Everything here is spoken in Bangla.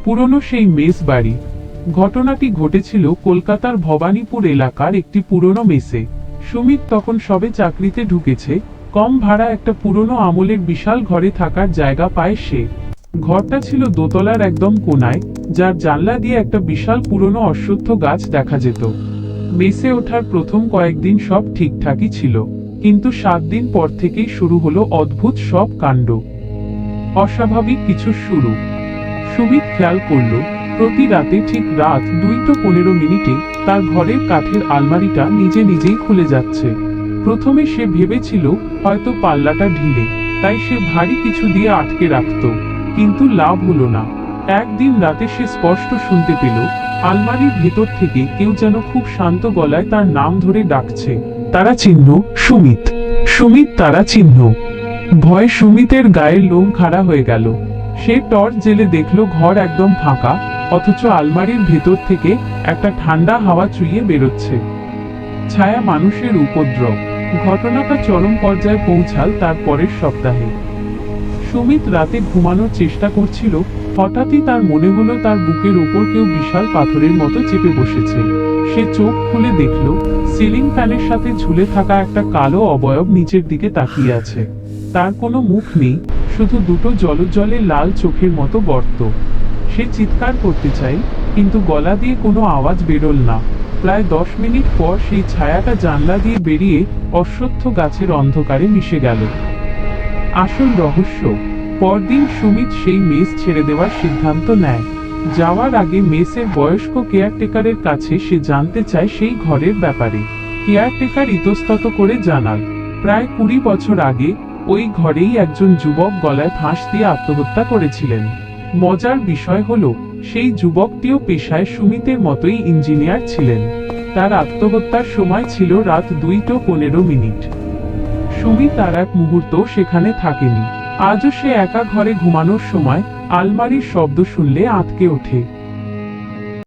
পুরনো সেই মেস বাড়ি। ঘটনাটি ঘটেছিল কলকাতার ভবানীপুর এলাকার একটি পুরনো মেসে। সুমিত তখন সবে চাকরিতে ঢুকেছে। কম ভাড়া একটা পুরনো আমলের বিশাল ঘরে থাকার জায়গা পায় সে। ঘরটা ছিল দোতলার একদম কোনায়, যার জানলা দিয়ে একটা বিশাল পুরনো অশ্বত্থ গাছ দেখা যেত। মেসে ওঠার প্রথম কয়েকদিন সব ঠিকঠাকই ছিল, কিন্তু 7 দিন পর থেকেই শুরু হলো অদ্ভুত সব কাণ্ড। অস্বাভাবিক কিছু শুরু। সুমিত খেয়াল করল, প্রতি রাতে ঠিক রাত 2:15 তার ঘরের কাঠের আলমারিটা নিজে নিজেই খুলে যাচ্ছে। প্রথমে সে ভেবেছিল হয়তো পাল্লাটা ঢিলে, তাই সে ভারী কিছু দিয়ে আটকে রাখত, কিন্তু লাভ হলো না। একদিন রাতে সে স্পষ্ট শুনতে পেল আলমারির ভেতর থেকে কেউ যেন খুব শান্ত গলায় তার নাম ধরে ডাকছে। তারা চিহ্ন সুমিত, সুমিত তারা চিহ্ন। ভয়ে সুমিতের গায়ের লোম খাড়া হয়ে গেল। সে টর্চ জেলে দেখল ঘর একদম ফাঁকা, অথচ আলমারির ভেতর থেকে একটা ঠান্ডা হাওয়া চুইয়ে বেরোচ্ছে। ছায়া মানুষের উপদ্রব। ঘটনাটা চরম পর্যায়ে পৌঁছাল তার পরের সপ্তাহে। সুমিত রাতে ঘুমানোর চেষ্টা করছিল, হঠাৎই তার মনে হলো তার বুকের উপর কেউ বিশাল পাথরের মতো চেপে বসেছে। সে চোখ খুলে দেখল সিলিং ফ্যানের সাথে ঝুলে থাকা একটা কালো অবয়ব নিচের দিকে তাকিয়ে আছে। তার কোনো মুখ নেই, শুধু দুটো জলজলে লাল চোখের মতো গর্ত। সে চিৎকার করতে চায়, কিন্তু গলা দিয়ে কোনো আওয়াজ বেরোল না। প্রায় 10 মিনিট পর সেই ছায়াটা জানলা দিয়ে বেরিয়ে অশ্বত্থ গাছের অন্ধকারে মিশে গেল। আসল রহস্য। পরদিন সুমিত সেই মেস ছেড়ে দেওয়ার সিদ্ধান্ত নেয়। যাওয়ার আগে মেসের বয়স্ক কেয়ারটেকারের কাছে সে জানতে চায় সেই ঘরের ব্যাপারে। কেয়ারটেকার ইতস্তত করে জানাল, প্রায় 20 বছর আগে ওই ঘরেই একজন যুবক গলায় ফাঁস দিয়ে আত্মহত্যা করেছিলেন। মজার বিষয় হলো, সেই যুবকটিও পেশায় সুমিতের মতোই ইঞ্জিনিয়ার ছিলেন। তার আত্মহত্যার সময় ছিল রাত 2:15। সুমিত আর এক মুহূর্ত সেখানে থাকেনি। আজও সে একা ঘরে ঘুমানোর সময় আলমারির শব্দ শুনলে আঁতকে ওঠে।